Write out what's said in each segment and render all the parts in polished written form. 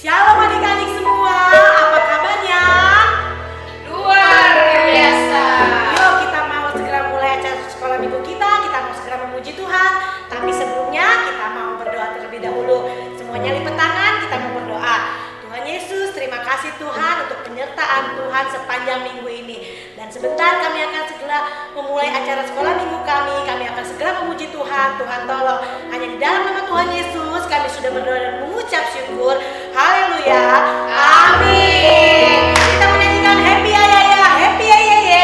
Shalom adik-adik semua, apa kabarnya? Luar biasa. Yuk kita mau segera mulai acara sekolah minggu kita mau segera memuji Tuhan. Tapi sebelumnya kita mau berdoa terlebih dahulu. Semuanya lipat tangan, kita mau berdoa. Tuhan Yesus, terima kasih Tuhan untuk penyertaan Tuhan sepanjang minggu ini. Dan sebentar kami akan segera memulai acara sekolah minggu kami. Kami akan segera memuji Tuhan. Tuhan tolong, hanya di dalam nama Tuhan Yesus kami sudah berdoa dan mengucap syukur. Haleluya. Amin. Kita menyanyikan happy ya ya ya, happy ya ya ya.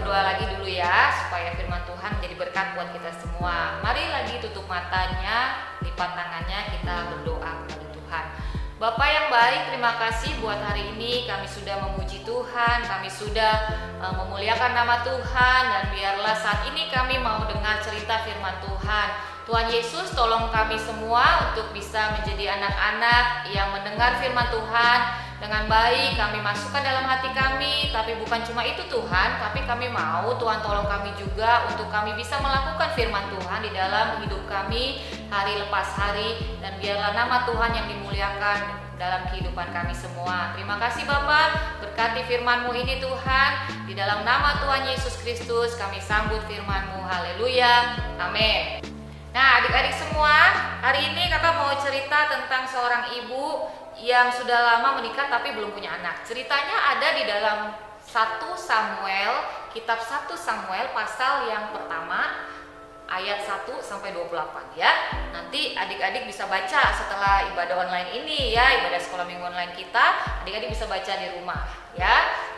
berdoa lagi dulu ya, supaya firman Tuhan menjadi berkat buat kita semua. Mari lagi tutup matanya, lipat tangannya, kita berdoa kepada Tuhan. Bapa yang baik, terima kasih buat hari ini kami sudah memuji Tuhan, kami sudah memuliakan nama Tuhan, dan biarlah saat ini kami mau dengar cerita firman Tuhan. Tuhan Yesus, tolong kami semua untuk bisa menjadi anak-anak yang mendengar firman Tuhan dengan baik. Kami masukkan dalam hati kami, tapi bukan cuma itu Tuhan, tapi kami mau Tuhan tolong kami juga untuk kami bisa melakukan firman Tuhan di dalam hidup kami hari lepas hari, dan biarlah nama Tuhan yang dimuliakan dalam kehidupan kami semua. Terima kasih Bapa, berkati firman-Mu ini Tuhan, di dalam nama Tuhan Yesus Kristus kami sambut firman-Mu. Haleluya, amin. Nah adik-adik semua, hari ini kakak mau cerita tentang seorang ibu yang sudah lama menikah tapi belum punya anak. Ceritanya ada di dalam 1 Samuel, kitab 1 Samuel pasal yang pertama ayat 1 sampai 28 ya. Nanti adik-adik bisa baca setelah ibadah online ini ya, ibadah sekolah minggu online kita, adik-adik bisa baca di rumah ya.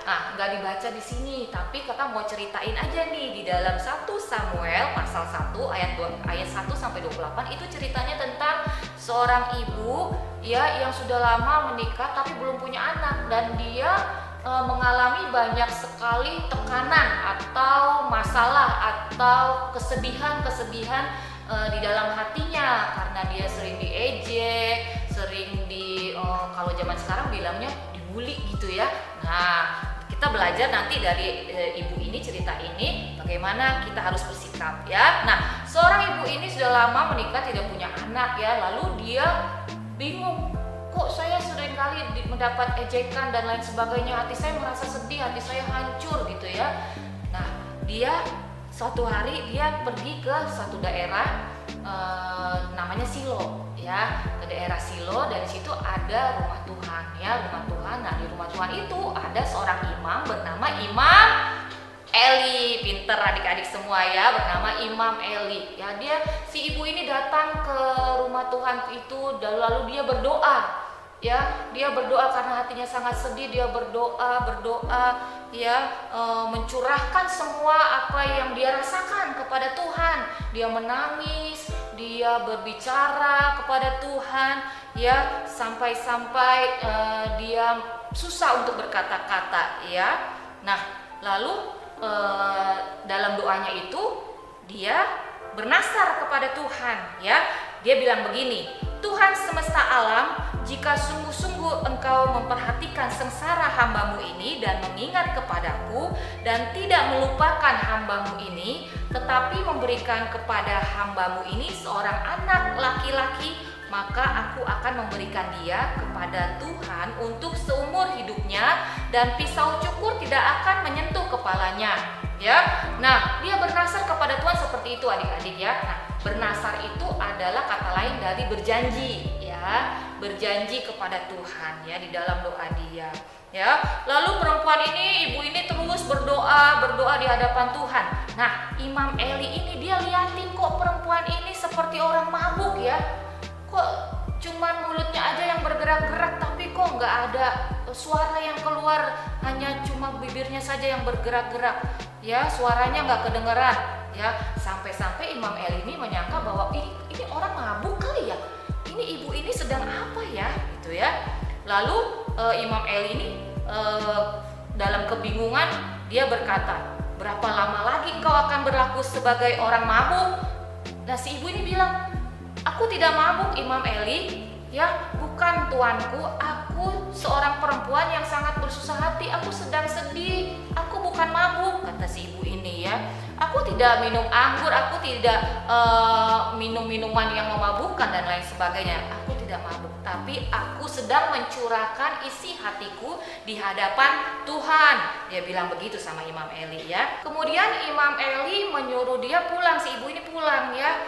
Nah, nggak dibaca di sini, tapi kakak mau ceritain aja nih di dalam 1 Samuel pasal 1 ayat 1 sampai 28 itu ceritanya tentang seorang ibu ya yang sudah lama menikah tapi belum punya anak, dan dia mengalami banyak sekali tekanan atau masalah atau kesedihan-kesedihan di dalam hatinya, karena dia sering diejek, sering kalau zaman sekarang bilangnya dibully gitu ya. Nah, kita belajar nanti dari ibu ini, cerita ini, bagaimana kita harus bersikap ya. Nah, seorang ibu ini sudah lama menikah tidak punya anak ya, lalu dia bingung, kok saya sering kali mendapat ejekan dan lain sebagainya, hati saya merasa sedih, hati saya hancur gitu ya. Nah, dia suatu hari dia pergi ke satu daerah namanya Silo ya, ke daerah Silo, dan di situ ada rumah Tuhan ya, rumah Tuhan. Nah, di rumah Tuhan itu ada seorang imam bernama Imam Eli. Pinter adik-adik semua ya, bernama Imam Eli ya. Si ibu ini datang ke rumah Tuhan itu, dan lalu dia berdoa ya, dia berdoa karena hatinya sangat sedih. Dia berdoa ya, mencurahkan semua apa yang dia rasakan kepada Tuhan. Dia menangis, dia berbicara kepada Tuhan ya, sampai dia susah untuk berkata-kata ya. Nah, lalu dalam doanya itu dia bernasar kepada Tuhan ya. Dia bilang begini, Tuhan semesta alam, jika sungguh-sungguh Engkau memperhatikan sengsara hamba-Mu ini dan mengingat kepadaku dan tidak melupakan hamba-Mu ini, tetapi memberikan kepada hamba-Mu ini seorang anak laki-laki, maka aku akan memberikan dia kepada Tuhan untuk seumur hidupnya, dan pisau cukur tidak akan menyentuh kepalanya ya. Nah, dia bernasar kepada Tuhan seperti itu adik-adik ya. Nah, bernasar itu adalah kata lain dari berjanji ya, berjanji kepada Tuhan ya di dalam doa dia ya. Lalu perempuan ini, ibu ini terus berdoa di hadapan Tuhan. Nah, Imam Eli ini dia liatin kok perempuan ini seperti orang mabuk ya, kok cuman mulutnya aja yang bergerak-gerak, tapi kok nggak ada suara yang keluar, hanya cuma bibirnya saja yang bergerak-gerak ya, suaranya nggak kedengeran ya. Sampai-sampai Imam Eli ini menyangka bahwa ini orang mabuk kali ya, ini ibu ini sedang apa ya gitu ya. Lalu Imam Eli ini dalam kebingungan dia berkata, berapa lama lagi engkau akan berlaku sebagai orang mabuk? Nah, si ibu ini bilang, aku tidak mabuk Imam Eli ya, bukan tuanku, aku seorang perempuan yang sangat bersusah hati, aku sedang sedih, aku bukan mabuk, kata si ibu ini ya. Aku tidak minum anggur, aku tidak minum minuman yang memabukkan dan lain sebagainya, aku tidak mabuk, tapi aku sedang mencurahkan isi hatiku di hadapan Tuhan. Dia bilang begitu sama Imam Eli ya. Kemudian Imam Eli menyuruh dia pulang, si ibu ini pulang ya.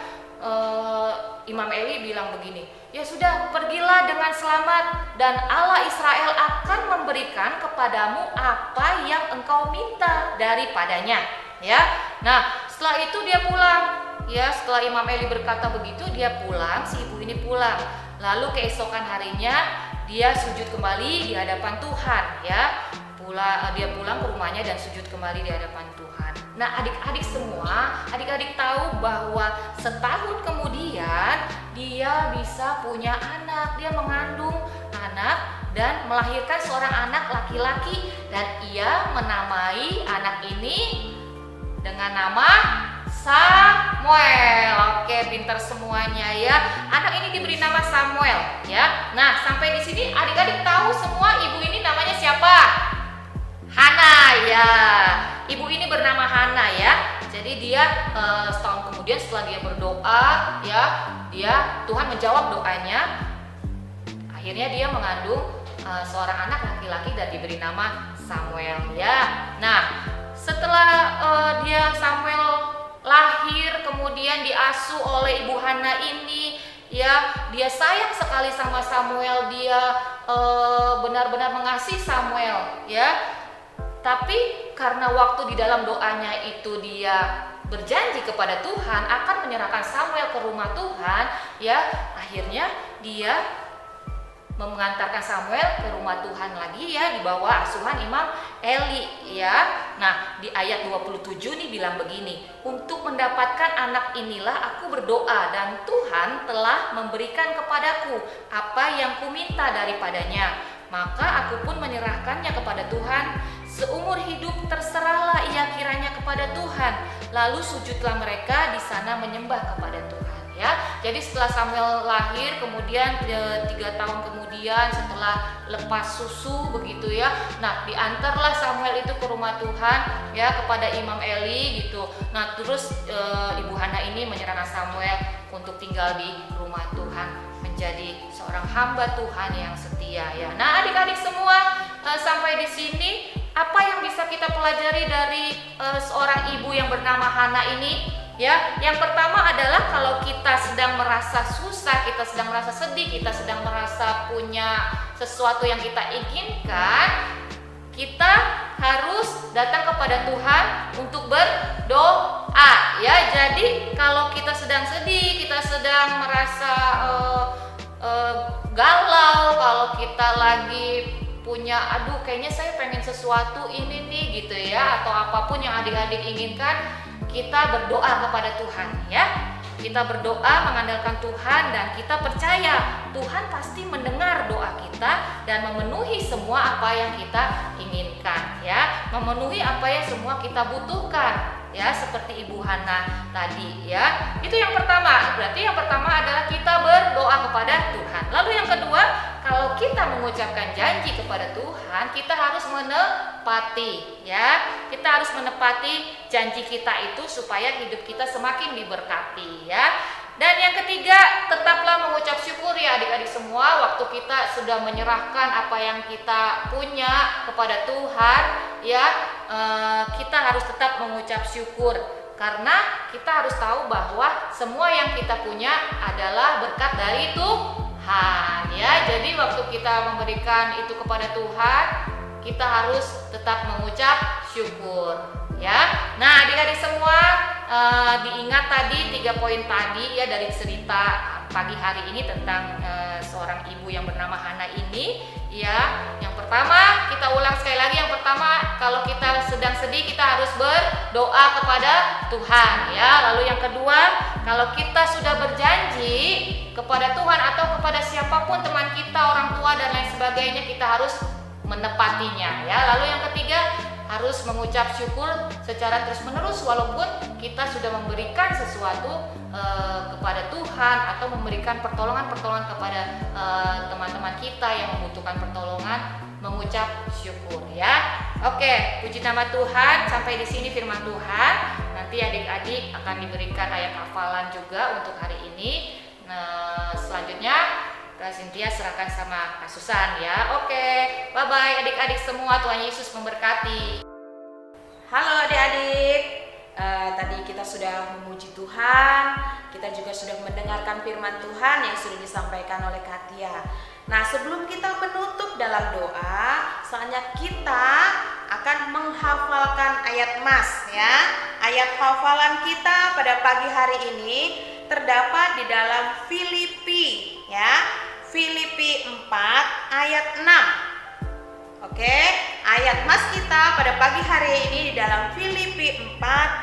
Imam Eli bilang begini, ya sudah, pergilah dengan selamat, dan Allah Israel akan memberikan kepadamu apa yang engkau minta daripadanya ya. Nah, setelah itu dia pulang ya. Setelah Imam Eli berkata begitu, dia pulang, si ibu ini pulang. Lalu keesokan harinya dia sujud kembali di hadapan Tuhan ya. Dia pulang ke rumahnya dan sujud kembali di hadapan Tuhan. Nah, adik-adik semua, adik-adik tahu bahwa setahun kemudian dia bisa punya anak, dia mengandung anak dan melahirkan seorang anak laki-laki, dan ia menamai anak ini dengan nama Samuel. Oke, pintar semuanya ya. Anak ini diberi nama Samuel ya. Nah, sampai di sini adik-adik tahu semua ibu ini namanya siapa? Hana ya. Ibu ini bernama Hana ya. Jadi dia setahun kemudian setelah dia berdoa ya, Tuhan menjawab doanya. Akhirnya dia mengandung seorang anak laki-laki dan diberi nama Samuel ya. Nah, setelah Samuel lahir kemudian diasuh oleh ibu Hana ini ya, dia sayang sekali sama Samuel, dia benar-benar mengasihi Samuel ya. Tapi karena waktu di dalam doanya itu dia berjanji kepada Tuhan akan menyerahkan Samuel ke rumah Tuhan ya, akhirnya dia mengantarkan Samuel ke rumah Tuhan lagi ya, di bawah asuhan Imam Eli ya. Nah, di ayat 27 nih bilang begini, untuk mendapatkan anak inilah aku berdoa dan Tuhan telah memberikan kepadaku apa yang kuminta daripadanya, maka aku pun menyerahkannya kepada Tuhan. Seumur hidup terserahlah ia kiranya kepada Tuhan. Lalu sujudlah mereka di sana menyembah kepada Tuhan ya. Jadi setelah Samuel lahir, kemudian 3 tahun kemudian setelah lepas susu begitu ya, nah diantarlah Samuel itu ke rumah Tuhan ya, kepada Imam Eli gitu. Nah terus ibu Hana ini menyerahkan Samuel untuk tinggal di rumah Tuhan, menjadi seorang hamba Tuhan yang setia ya. Nah adik-adik semua, sampai di sini apa yang bisa kita pelajari dari seorang ibu yang bernama Hana ini? Ya, yang pertama adalah kalau kita sedang merasa susah, kita sedang merasa sedih, kita sedang merasa punya sesuatu yang kita inginkan, kita harus datang kepada Tuhan untuk berdoa ya. Jadi kalau kita sedang sedih, kita sedang merasa galau, kalau kita lagi punya aduh kayaknya saya pengen sesuatu ini nih gitu ya, atau apapun yang adik-adik inginkan, kita berdoa kepada Tuhan ya. Kita berdoa mengandalkan Tuhan dan kita percaya Tuhan pasti mendengar doa kita dan memenuhi semua apa yang kita inginkan ya, memenuhi apa yang semua kita butuhkan ya, seperti Ibu Hana tadi ya. Itu yang pertama. Berarti yang pertama adalah kita berdoa kepada Tuhan. Lalu yang kedua, kalau kita mengucapkan janji kepada Tuhan, kita harus menepati ya. Kita harus menepati janji kita itu supaya hidup kita semakin diberkati ya. Dan yang ketiga, tetaplah mengucap syukur ya adik-adik semua. Waktu kita sudah menyerahkan apa yang kita punya kepada Tuhan ya, kita harus tetap mengucap syukur, karena kita harus tahu bahwa semua yang kita punya adalah berkat dari Tuhan ya. Jadi waktu kita memberikan itu kepada Tuhan, kita harus tetap mengucap syukur ya. Nah adik-adik semua, diingat tadi 3 poin tadi ya dari cerita pagi hari ini tentang seorang ibu yang bernama Hana ini ya. Yang pertama, kita ulang sekali lagi, yang pertama, kalau kita sedang sedih kita harus berdoa kepada Tuhan ya. Lalu yang kedua, kalau kita sudah berjanji kepada Tuhan atau kepada siapapun, teman kita, orang tua dan lain sebagainya, kita harus menepatinya ya. Lalu yang ketiga, harus mengucap syukur secara terus-menerus walaupun kita sudah memberikan sesuatu kepada Tuhan atau memberikan pertolongan-pertolongan kepada teman-teman kita yang membutuhkan pertolongan, mengucap syukur ya. Oke, puji nama Tuhan. Sampai di sini firman Tuhan. Nanti adik-adik akan diberikan ayat hafalan juga untuk hari ini. Nah, selanjutnya Kak Cynthia serahkan sama Kak Susan ya. Oke, bye-bye adik-adik semua. Tuhan Yesus memberkati. Halo adik-adik, tadi kita sudah memuji Tuhan, kita juga sudah mendengarkan firman Tuhan yang sudah disampaikan oleh Katia. Nah sebelum kita menutup dalam doa, soalnya kita akan menghafalkan ayat mas ya. Ayat hafalan kita pada pagi hari ini terdapat di dalam Filipi ya, Filipi 4 ayat 6. Oke, ayat mas kita pada pagi hari ini di dalam Filipi 4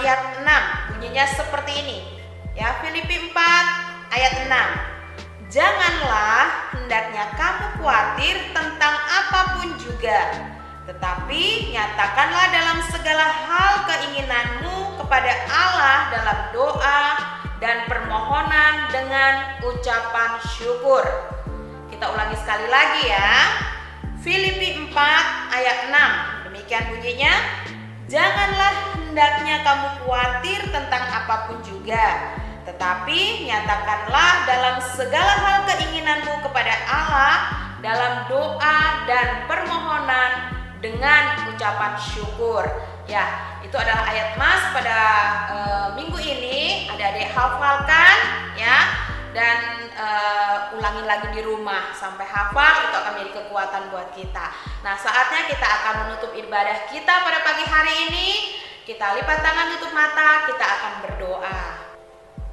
ayat 6. Bunyinya seperti ini. Ya, Filipi 4 ayat 6. Janganlah hendaknya kamu khawatir tentang apapun juga, tetapi nyatakanlah dalam segala hal keinginanmu kepada Allah dalam doa dan permohonan dengan ucapan syukur. Kita ulangi sekali lagi ya. Filipi 4 ayat 6. Demikian bunyinya. Janganlah hendaknya kamu khawatir tentang apapun juga, tetapi nyatakanlah dalam segala hal keinginanmu kepada Allah dalam doa dan permohonan dengan ucapan syukur. Ya, itu adalah ayat Mas pada minggu ini. Adik-adik hafalkan ya, dan ulangi lagi di rumah sampai hafal. Itu akan menjadi kekuatan buat kita. Nah, saatnya kita akan menutup ibadah kita pada pagi hari ini. Kita lipat tangan, tutup mata, kita akan berdoa.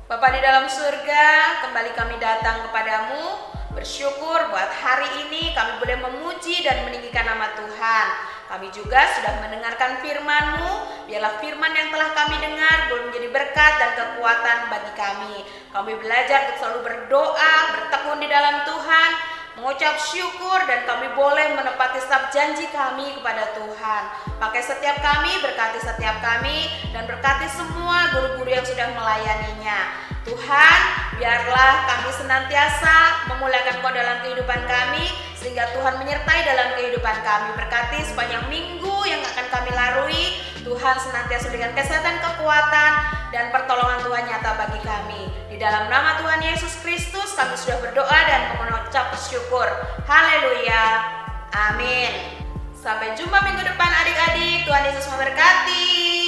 Bapa di dalam surga, kembali kami datang kepadamu, bersyukur buat hari ini kami boleh memuji dan meninggikan nama Tuhan. Kami juga sudah mendengarkan firman-Mu. Biarlah firman yang telah kami dengar boleh menjadi berkat dan kekuatan bagi kami. Kami belajar untuk selalu berdoa, bertekun di dalam Tuhan, mengucap syukur, dan kami boleh menepati setiap janji kami kepada Tuhan. Pakai setiap kami, berkati setiap kami, dan berkati semua guru-guru yang sudah melayaninya. Tuhan, biarlah kami senantiasa memuliakan Kau dalam kehidupan kami, sehingga Tuhan menyertai dalam kehidupan kami. Berkati sepanjang minggu yang akan kami lalui, Tuhan senantiasa berikan kesehatan, kekuatan, dan pertolongan Tuhan nyata bagi kami. Di dalam nama Tuhan Yesus Kristus kami sudah berdoa dan mengucap syukur. Haleluya. Amin. Sampai jumpa minggu depan adik-adik. Tuhan Yesus memberkati.